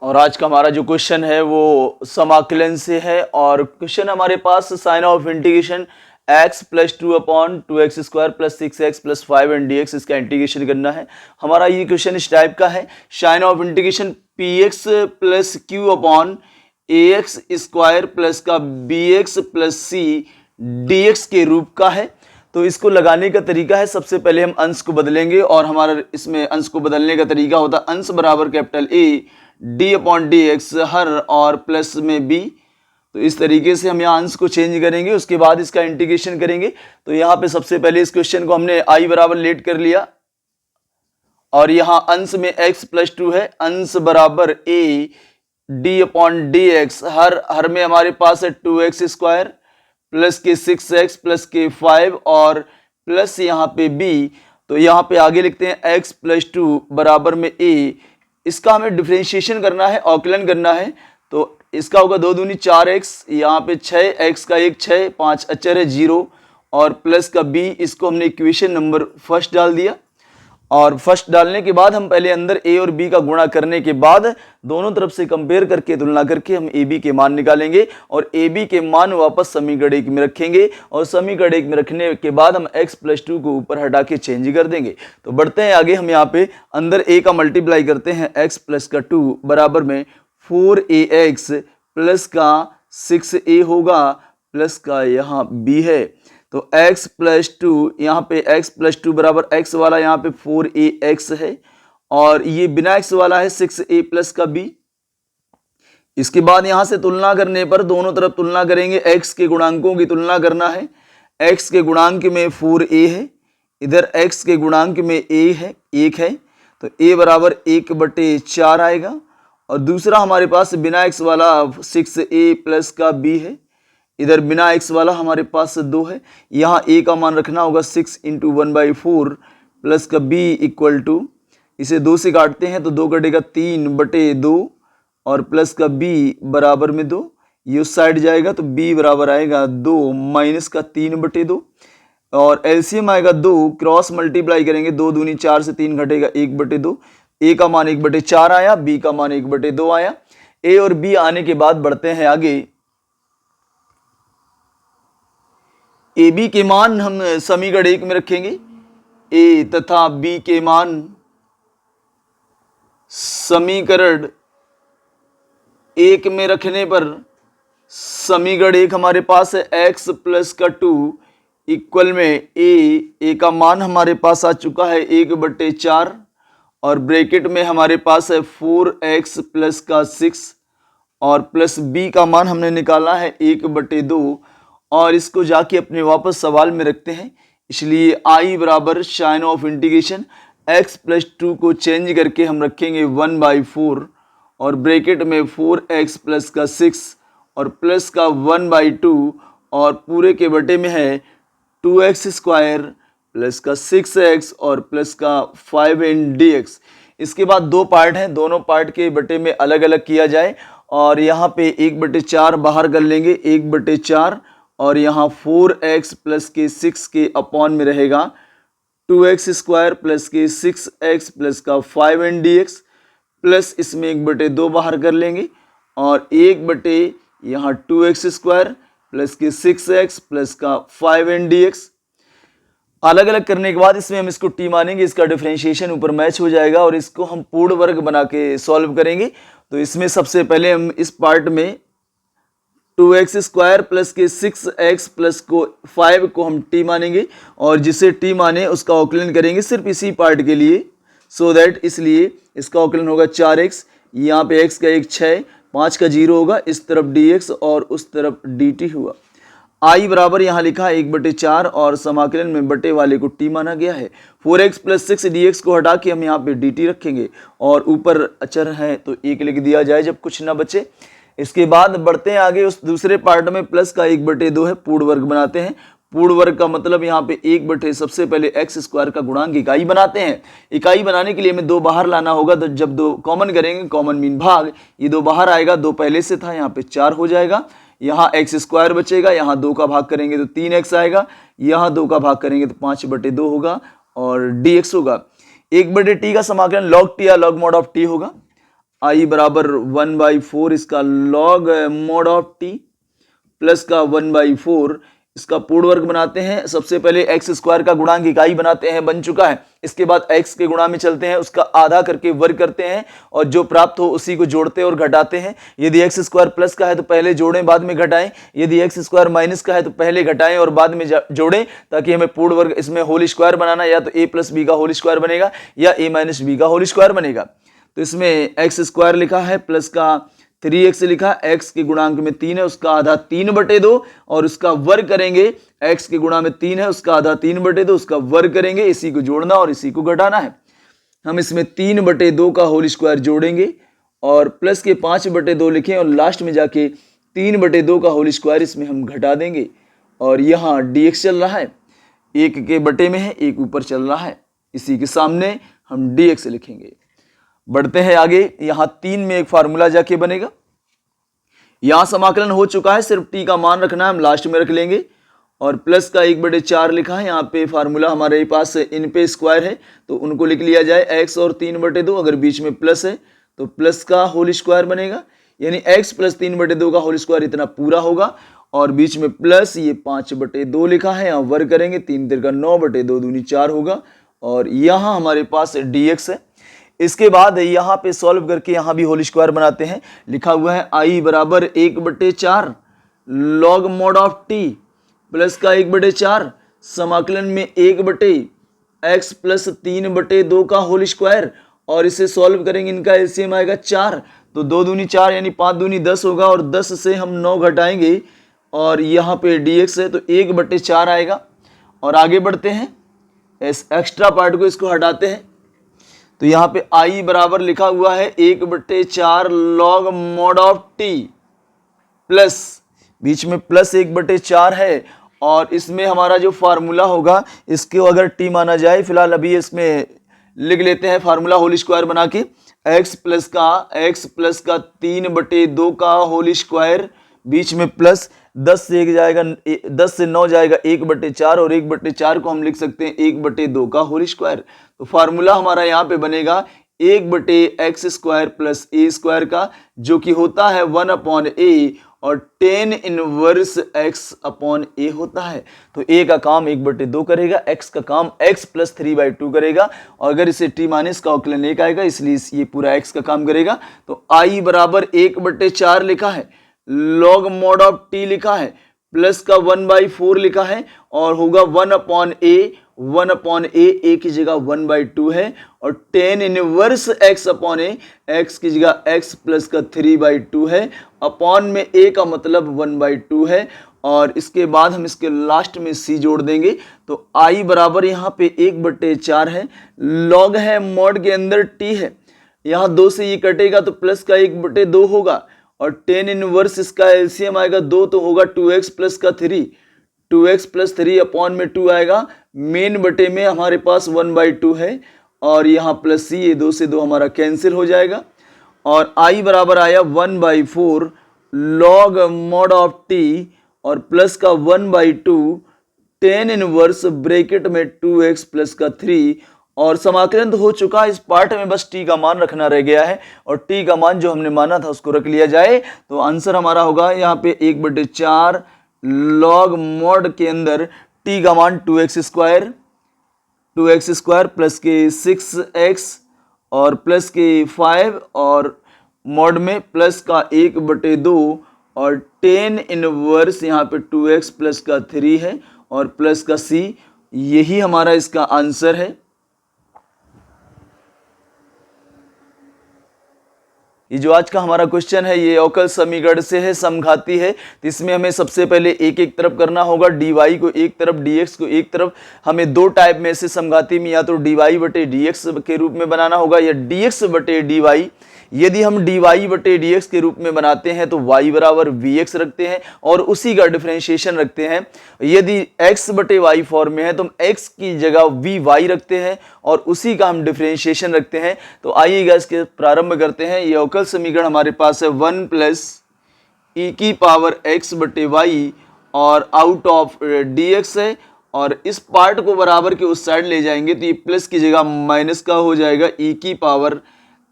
और आज का हमारा जो क्वेश्चन है वो समाकलन से है। और क्वेश्चन हमारे पास sign of integration x plus 2/2x² plus 6x plus 5 and dx, इसका इंटीग्रेशन करना है। हमारा ये क्वेश्चन इस टाइप का है, sign of integration px plus q/ax² plus का bx प्लस c dx के रूप का है। तो इसको लगाने का तरीका है, सबसे पहले हम अंश को बदलेंगे और हमारा इसमें अंश को बदलने का तरीका होता है अंश बराबर कैपिटल A d/dx हर और प्लस में b। तो इस तरीके से हम यहाँ अंश को चेंज करेंगे, उसके बाद इसका इंटीग्रेशन करेंगे। तो यहाँ पे सबसे पहले इस क्वेश्चन को हमने i बराबर लेट कर लिया और यहाँ अंश में x प्लस 2 है, अंश बराबर a d/dx हर में हमारे पास है 2x² प्लस के 6x प्लस के 5 और प्लस यहाँ पे b। तो यहाँ पे आगे लिखते हैं x प्लस 2 बराबर में a। इसका हमें डिफरेंशिएशन करना है, अवकलन करना है। तो इसका होगा 2 दूनी 4x, यहाँ पे 6x का 1 6 5 अचर है 0 और प्लस का b। इसको हमने इक्वेशन नंबर फर्स्ट डाल दिया और फर्स्ट डालने के बाद हम पहले अंदर a और b का गुणा करने के बाद दोनों तरफ से कंपेयर करके तुलना करके हम ab के मान निकालेंगे और ab के मान वापस समीकरण 1 में रखेंगे और समीकरण 1 में रखने के बाद हम x प्लस 2 को ऊपर हटा के चेंज कर देंगे। तो बढ़ते हैं आगे, हम यहाँ पे अंदर a का मल्टीप्लाई करते हैं, x प्लस का 2 बराबर में 4ax प्लस का 6a होगा प्लस का यहाँ b है। तो x प्लस 2, यहाँ पे x प्लस 2 बराबर x वाला यहाँ पे 4ax है और ये बिना x वाला है 6a प्लस का b। इसके बाद यहाँ से तुलना करने पर दोनों तरफ तुलना करेंगे, x के गुणांकों की तुलना करना है। x के गुणांक में 4a है, इधर x के गुणांक में a है 1 है, तो a बराबर 1/4 आएगा। और दूसरा हमारे पास बिना x वाला 6a प्लस का b है, इधर बिना x वाला हमारे पास 2 है। यहाँ a का मान रखना होगा 6 × 1/4 प्लस का b इक्वल टू, इसे 2 से काटते हैं तो 2 कटेगा 3/2 और प्लस का b बराबर में 2, ये उस साइड जाएगा तो b बराबर आएगा 2 माइनस का 3/2 और एलसीएम आएगा 2, क्रॉस मल्टीप्लाई करेंगे 2 दूनी 4 से 3 घटेगा 1/2। a का मान 1/4 आया, b का मान 1/2 आया। a और b आने के बाद बढ़ते हैं आगे, ए बी के मान हम समीकरण 1 में रखेंगे। ए तथा बी के मान समीकरण 1 में रखने पर समीकरण 1 हमारे पास है x प्लस का 2 इक्वल में ए का मान हमारे पास आ चुका है 1/4 और ब्रैकेट में हमारे पास है 4x प्लस का 6 और प्लस b का मान हमने निकाला है 1/2 और इसको जाके अपने वापस सवाल में रखते हैं। इसलिए i बराबर sine of integration x plus 2 को चेंज करके हम रखेंगे 1/4 और ब्रैकेट में 4x प्लस का 6 और प्लस का 1/2 और पूरे के बटे में है 2x² प्लस का 6x और प्लस का 5 एंड dx। इसके बाद 2 पार्ट हैं, दोनों पार्ट के बटे में अलग अलग किया जाए और यहाँ पे 1/4 बाहर कर लेंगे, 1/4 और यहाँ 4x प्लस के 6 के अपॉन में रहेगा 2x² प्लस के 6x प्लस का 5 एंड dx प्लस इसमें 1/2 बाहर कर लेंगे और 1/ यहाँ 2x² प्लस के 6x प्लस का 5 एंड dx। अलग अलग करने के बाद इसमें हम इसको t मानेंगे, इसका डिफरेंशिएशन ऊपर मैच हो जाएगा और इसको हम पूर्ण वर्ग बना के सॉल्व करेंगे। तो इसमें सबसे पहले हम इस पार्ट में 2x² प्लस के 6x प्लस को 5 को हम t मानेंगे और जिसे t माने उसका अवकलन करेंगे सिर्फ इसी पार्ट के लिए, सो दैट इसलिए इसका अवकलन होगा 4x, यहाँ पे x का 1 6 5 का 0 होगा, इस तरफ dx और उस तरफ dt हुआ। i बराबर यहाँ लिखा है 1/4 और समाकलन में बटे वाले को t माना गया है। 4x प्लस 6 dx को हटा के हम यहाँ पे dt रखेंगे और ऊपर अचर है तो 1 लिख दिया जाए जब कुछ ना बचे। इसके बाद बढ़ते हैं आगे, उस दूसरे पार्ट में प्लस का 1/2 है, पूर्ण वर्ग बनाते हैं। पूर्ण वर्ग का मतलब यहाँ पे 1 सबसे पहले x² का गुणांक इकाई बनाते हैं। इकाई बनाने के लिए हमें 2 बाहर लाना होगा, तो जब 2 कॉमन करेंगे, कॉमन मीन भाग, ये 2 बाहर आएगा, 2 पहले से था, यहाँ पे 4 हो जाएगा। यहाँ x² बचेगा, यहाँ 2 का भाग करेंगे तो 3x आएगा, यहाँ 2 का भाग करेंगे तो 5/2 होगा और dx होगा। 1/t का समाकलन log t या log mod of t होगा। आई बराबर 1/4 इसका log mod of T plus का 1/4 इसका पूर्ण वर्ग बनाते हैं। सबसे पहले एक्स स्क्वायर का गुणांक इकाई बनाते हैं, बन चुका है। इसके बाद एक्स के गुणा में चलते हैं, उसका आधा करके वर्ग करते हैं और जो प्राप्त हो उसी को जोड़ते और घटाते हैं। यदि एक्स स्क्वायर प्लस का है तो पहले जोड़ें बाद में घटाएं, यदि एक्स स्क्वायर माइनस का है तो पहले घटाएं और बाद में जोड़ें, ताकि हमें पूर्ण वर्ग इसमें होल स्क्वायर बनाना, या तो ए प्लस बी का होल स्क्वायर बनेगा या ए माइनस बी का होल स्क्वायर बनेगा। तो इसमें एक्स स्क्वायर लिखा है प्लस का 3x लिखा, x के गुणांक में 3 है उसका आधा 3/2 और उसका वर्ग करेंगे। x के गुणा में 3 है उसका आधा 3/2 उसका वर्ग करेंगे, इसी को जोड़ना और इसी को घटाना है। हम इसमें 3/2 का होल स्क्वायर जोड़ेंगे और प्लस के 5/2 लिखें और लास्ट में जाके 3/2 का होल स्क्वायर इसमें हम घटा देंगे। और यहाँ dx चल रहा है, एक के बटे में है, एक ऊपर चल रहा है, इसी के सामने हम dx लिखेंगे। बढ़ते हैं आगे, यहां 3 में एक फार्मूला जाके बनेगा। यहां समाकलन हो चुका है, सिर्फ टी का मान रखना है, हम लास्ट में रख लेंगे। और प्लस का 1/4 लिखा है, यहाँ पे फार्मूला हमारे पास इन पे स्क्वायर है तो उनको लिख लिया जाए x और 3/2। अगर बीच में प्लस है तो प्लस का होल स्क्वायर बनेगा, यानी x प्लस 3/2 का होल स्क्वायर इतना पूरा होगा। और बीच में प्लस ये 5/2 लिखा है, यहाँ वर्ग करेंगे, 3 तिरका 9/2 दूनी 4 होगा। और यहाँ हमारे पास dx है। इसके बाद यहाँ पे सॉल्व करके यहाँ भी होल स्क्वायर बनाते हैं। लिखा हुआ है आई बराबर 1/4 log mod of T plus का 1/4 समाकलन में 1/x प्लस 3/2 का होल स्क्वायर। और इसे सॉल्व करेंगे, इनका एलसीएम आएगा 4, तो 2 दूनी 4 यानी 5 दूनी 10 होगा और 10 से हम 9 घटाएंगे और यहाँ पे dx है तो 1/4 आएगा। और आगे बढ़ते हैं, इस एक्स्ट्रा पार्ट को इसको हटाते हैं तो यहाँ पे आई बराबर लिखा हुआ है 1/4 log mod of T plus, बीच में प्लस 1/4 है और इसमें हमारा जो फार्मूला होगा इसको अगर टी माना जाए, फिलहाल अभी इसमें लिख लेते हैं फार्मूला होल स्क्वायर बना के, x प्लस का 3/2 का होल स्क्वायर, बीच में प्लस 10 से 1 जाएगा, 10 से 9 जाएगा 1/4 और 1/4 को हम लिख सकते हैं 1/2 का होल स्क्वायर। तो फार्मूला हमारा यहाँ पे बनेगा 1/x² प्लस a स्क्वायर का, जो कि होता है 1/a और tan इनवर्स x/a होता है। तो a का काम 1/2 करेगा, x का काम x प्लस 3/2 करेगा और अगर इसे t माइनस का औकलन 1 आएगा, इसलिए ये पूरा x का काम करेगा। तो i बराबर 1/4 लिखा है, लॉग मॉड ऑफ टी लिखा है, प्लस का 1/4 लिखा है और होगा 1/a a की जगह 1/2 है और tan इनवर्स x/a x की जगह x प्लस का 3/2 है, अपॉन में a का मतलब 1/2 है। और इसके बाद हम इसके लास्ट में c जोड़ देंगे तो i बराबर यहाँ पे 1/4 है, लॉग है मॉड के अंदर t है, यहाँ 2 से ये कटेगा तो प्लस का 1/2 होगा और tan इनवर्स इसका एलसीएम आएगा 2 तो होगा 2x प्लस का 3, 2x प्लस 3 अपॉन में 2 आएगा, मेन बटे में हमारे पास 1/2 है और यहाँ प्लस c, ये 2 से 2 हमारा कैंसिल हो जाएगा। और i बराबर आया 1/4 लॉग मॉड ऑफ t और प्लस का 1/2 tan इनवर्स ब्रैकेट में 2x प्लस का 3 और समाकलन तो हो चुका है। इस पार्ट में बस t का मान रखना रह गया है और t का मान जो हमने माना था उसको रख लिया जाए तो आंसर हमारा होगा यहाँ पे 1/4 लॉग मॉड के अंदर t का मान 2x² प्लस के 6x और प्लस के 5 और मॉड में प्लस का 1/2 और tan इनवर्स यहाँ पे 2x प्लस का 3 है और प्लस का c, यही हमारा इसका आंसर है। ये जो आज का हमारा क्वेश्चन है ये अवकल समीकरण से है, समघाती है। तो इसमें हमें सबसे पहले एक एक तरफ करना होगा, dy को एक तरफ dx को एक तरफ। हमें दो टाइप में से समघाती में या तो dy/dx के रूप में बनाना होगा या dx/dy। यदि हम dy/dx के रूप में बनाते हैं तो y बराबर vx रखते हैं और उसी का डिफरेंशिएशन रखते हैं। यदि x/y फॉर्म में है तो हम x की जगह vy रखते हैं और उसी का हम डिफरेंशिएशन रखते हैं। तो आइएगा इसके प्रारंभ करते हैं। ये अवकल समीकरण हमारे पास है 1 प्लस e⁻x/y और आउट ऑफ dx है और इस पार्ट को बराबर के उस साइड ले जाएंगे तो ये प्लस की जगह माइनस का हो जाएगा e⁻x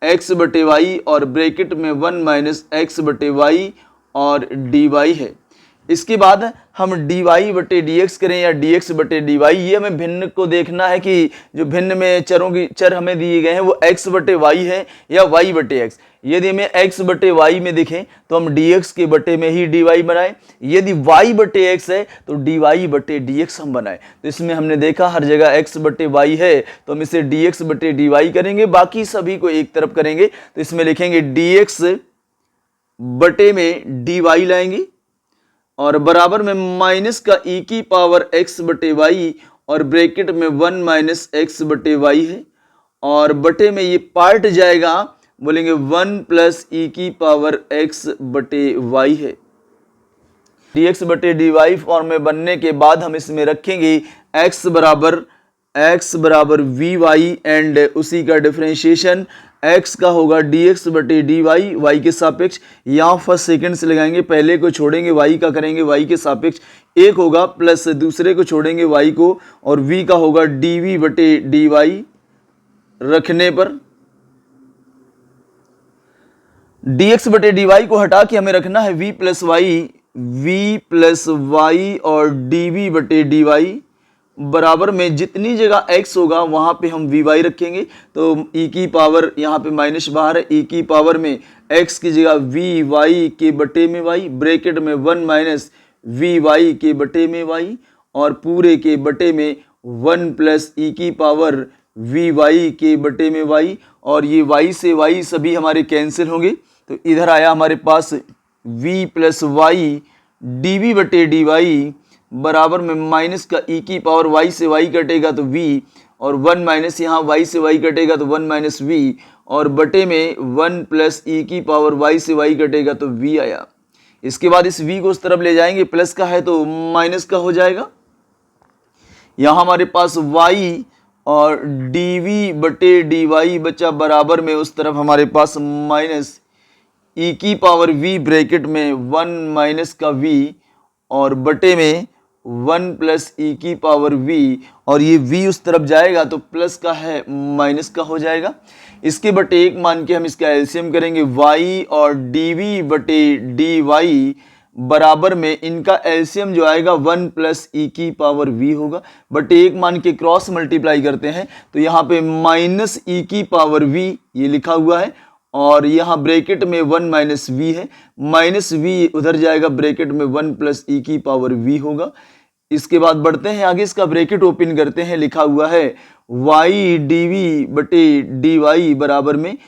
एक्स बटे वाई और ब्रैकेट में 1 माइनस एक्स बटे वाई और डी वाई है। इसके बाद हम डी वाई बटे डी एक्स करें या डी एक्स बटे डी वाई। ये हमें भिन्न को देखना है कि जो भिन्न में चर हमें दिए गए हैं वो एक्स बटे वाई है या वाई बटे एक्स। यदि हमें एक्स बटे वाई में दिखें तो हम डी एक्स के बटे में ही डी वाई बनाएं, यदि वाई बटे एक्स है तो डी वाई बटे डी एक्स हम बनाएं। तो इसमें हमने देखा हर जगह एक्स बटे वाई है तो हम इसे डी एक्स बटे डी वाई करेंगे, बाकी सभी को एक तरफ करेंगे। तो इसमें लिखेंगे डी एक्स बटे में डी वाई लाएंगे और बराबर में माइनस का ई की पावर एक्स बटे वाई और ब्रैकेट में 1 माइनस एक्स बटे वाई है और बटे में ये पार्ट जाएगा, बोलेंगे 1 प्लस ई की पावर एक्स बटे वाई है। डी एक्स बटे डी वाई फॉर्म में बनने के बाद हम इसमें रखेंगे x बराबर वी वाई एंड उसी का डिफरेंशिएशन x का होगा dx बटे डी वाई, वाई के सापेक्ष। यहाँ फर्स्ट सेकंड से लगाएंगे, पहले को छोड़ेंगे y का करेंगे y के सापेक्ष, एक होगा प्लस दूसरे को छोड़ेंगे y को और v का होगा dv बटे डी वाई रखने पर dx बटे dy को हटा के हमें रखना है v प्लस वाई और dv बटे dy बराबर में जितनी जगह x होगा वहां पे हम vy रखेंगे। तो e की पावर यहाँ पे माइनस बाहर है, e की पावर में x की जगह vy के बटे में y, ब्रैकेट में 1 माइनस vy के बटे में y और पूरे के बटे में 1 प्लस e की पावर vy के बटे में y और ये y से y सभी हमारे कैंसिल होंगे। तो इधर आया हमारे पास v प्लस वाई dv बटे डी वाई बराबर में माइनस का e की पावर y से y कटेगा तो v और 1 माइनस यहाँ y से y कटेगा तो 1 माइनस v और बटे में 1 प्लस e की पावर y से y कटेगा तो v आया। इसके बाद इस v को उस तरफ ले जाएंगे, प्लस का है तो माइनस का हो जाएगा। यहाँ हमारे पास y और dv बटे डी वाई बचा बराबर में उस तरफ हमारे पास माइनस e की पावर v ब्रैकेट में 1 माइनस का v और बटे में 1 प्लस ई की पावर v और ये v उस तरफ जाएगा तो प्लस का है माइनस का हो जाएगा। इसके बटे एक मान के हम इसका एलसीएम करेंगे, y और dv बटे डी वाई बराबर में इनका एलसीएम जो आएगा 1 प्लस ई की पावर v होगा, बटे एक मान के क्रॉस मल्टीप्लाई करते हैं तो यहाँ पे माइनस ई की पावर v ये लिखा हुआ है और यहाँ ब्रैकेट में 1 माइनस वी है, माइनस वी उधर जाएगा, ब्रैकेट में 1 प्लस ई की पावर वी होगा। इसके बाद बढ़ते हैं आगे, इसका ब्रैकेट ओपन करते हैं, लिखा हुआ है y dv बटे डी वाई बराबर में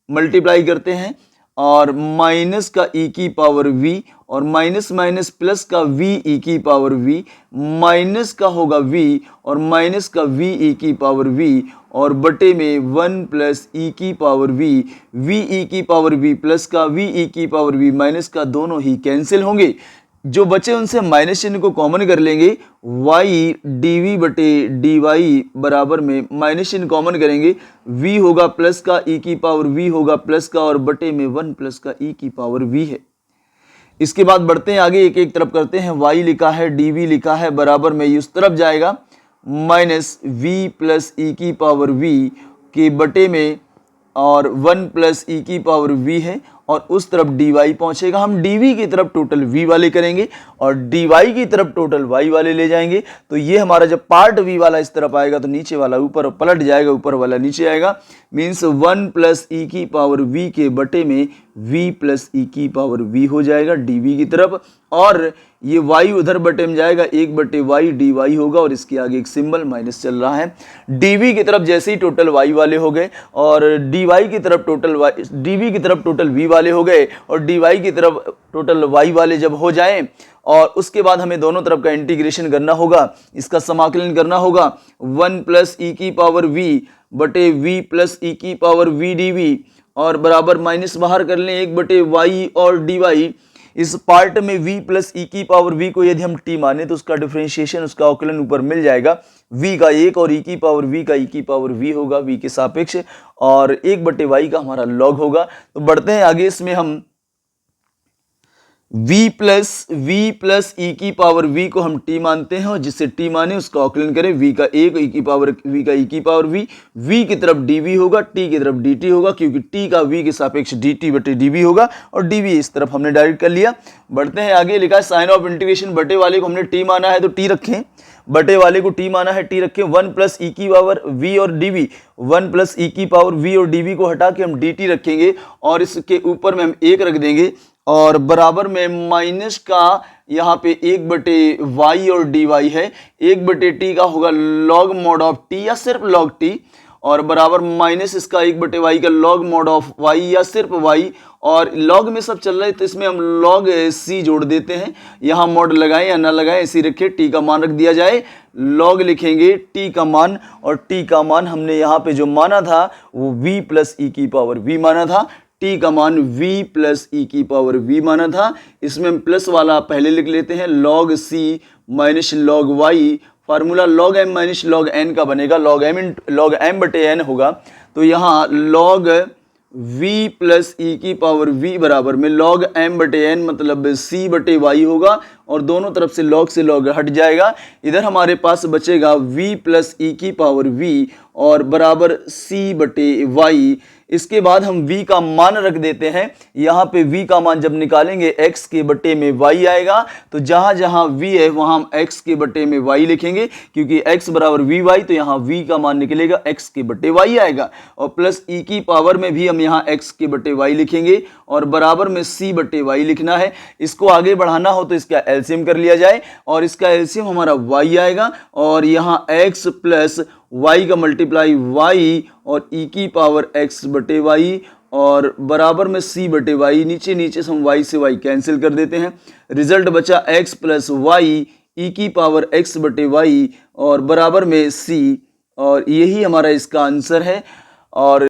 मल्टीप्लाई करते हैं और माइनस का e की पावर v और माइनस माइनस प्लस का v e की पावर v, माइनस का होगा v और माइनस का v e की पावर v और बटे में 1 प्लस e की पावर v, v e की पावर v प्लस का v e की पावर v माइनस का दोनों ही कैंसिल होंगे। जो बचे उनसे माइनस चिन्ह को कॉमन कर लेंगे, y dv बटे डी वाई बराबर में माइनस चिन्ह कॉमन करेंगे, v होगा प्लस का e की पावर v होगा प्लस का और बटे में 1 प्लस का e की पावर v है। इसके बाद बढ़ते हैं आगे, एक एक तरफ करते हैं, y लिखा है dv लिखा है बराबर में उस तरफ जाएगा माइनस v प्लस e की पावर v के बटे में और 1 प्लस ई की पावर v है और उस तरफ dy पहुंचेगा। हम dv की तरफ टोटल v वाले करेंगे और dy की तरफ टोटल y वाले ले जाएंगे। तो ये हमारा जब पार्ट v वाला इस तरफ आएगा तो नीचे वाला ऊपर पलट जाएगा, ऊपर वाला नीचे आएगा, मीन्स 1 प्लस ई की पावर v के बटे में v प्लस ई की पावर v हो जाएगा dv की तरफ और ये y उधर बटे में जाएगा, 1 बटे y dy होगा और इसके आगे एक सिंबल माइनस चल रहा है। dv की तरफ जैसे ही टोटल y वाले हो गए और dy की तरफ टोटल dv की तरफ टोटल v वाले हो गए और dy की तरफ टोटल y वाले जब हो जाएं और उसके बाद हमें दोनों तरफ का इंटीग्रेशन करना होगा, इसका समाकलन करना होगा 1 प्लस ई की पावर v बटे v प्लस ई की पावर v dv और बराबर माइनस बाहर कर लें 1 बटे y और dy। इस पार्ट में v प्लस ई की पावर v को यदि हम t माने तो उसका डिफरेंशिएशन, उसका अवकलन ऊपर मिल जाएगा, v का 1 और e की पावर v का e की पावर v होगा v के सापेक्ष और 1 बटे y का हमारा लॉग होगा। तो बढ़ते हैं आगे, इसमें हम v प्लस ई की पावर v को हम t मानते हैं और जिससे t माने उसका आकलन करें। v का 1 e की पावर v का e की पावर v की तरफ dv होगा, t की तरफ dt होगा, क्योंकि t का v के सापेक्ष dt बटे dv होगा और dv इस तरफ हमने डायरेक्ट कर लिया। बढ़ते हैं आगे, लिखा है साइन ऑफ इंटीग्रेशन, बटे वाले को हमने t माना है तो t रखें, बटे वाले को t माना है t रखें। 1 प्लस ई की पावर v और dv, 1 प्लस ई की पावर v और dv को हटा के हम dt रखेंगे और इसके ऊपर में हम 1 रख देंगे और बराबर में माइनस का यहाँ पे 1 बटे y और dy है, 1 बटे t का होगा log mod ऑफ t या सिर्फ log t और बराबर माइनस इसका 1 बटे y का log mod ऑफ y या सिर्फ y और log में सब चल रहा है तो इसमें हम log c जोड़ देते हैं। यहाँ mod लगाएं या ना लगाएं ऐसे रखे, t का मान रख दिया जाए, log लिखेंगे t का मान और t का मान हमने यहाँ पे जो माना था वो v प्लस ई की पावर v माना था, t का मान v प्लस ई की पावर v माना था। इसमें हम प्लस वाला पहले लिख लेते हैं, log c minus log y, formula log m minus log n का बनेगा, log m बटे n होगा। तो यहाँ log v प्लस ई की पावर v बराबर में log m बटे n मतलब c बटे y होगा और दोनों तरफ से log हट जाएगा। इधर हमारे पास बचेगा v प्लस ई की पावर v और बराबर c बटे y। इसके बाद हम v का मान रख देते हैं। यहाँ पे v का मान जब निकालेंगे x के बटे में y आएगा, तो जहाँ जहाँ v है वहाँ हम x के बटे में y लिखेंगे, क्योंकि x बराबर vy तो यहाँ v का मान निकलेगा x के बटे y आएगा और प्लस e की पावर में भी हम यहाँ x के बटे y लिखेंगे और बराबर में c बटे y लिखना है। इसको आगे बढ़ाना हो तो इसका एलसीएम कर लिया जाए और इसका एलसीएम हमारा y आएगा और यहाँ x प्लस y का मल्टीप्लाई y और e की पावर x बटे y और बराबर में c बटे y, नीचे नीचे से हम y से y कैंसिल कर देते हैं। रिजल्ट बचा x प्लस y e की पावर x बटे y और बराबर में c और यही हमारा इसका आंसर है। और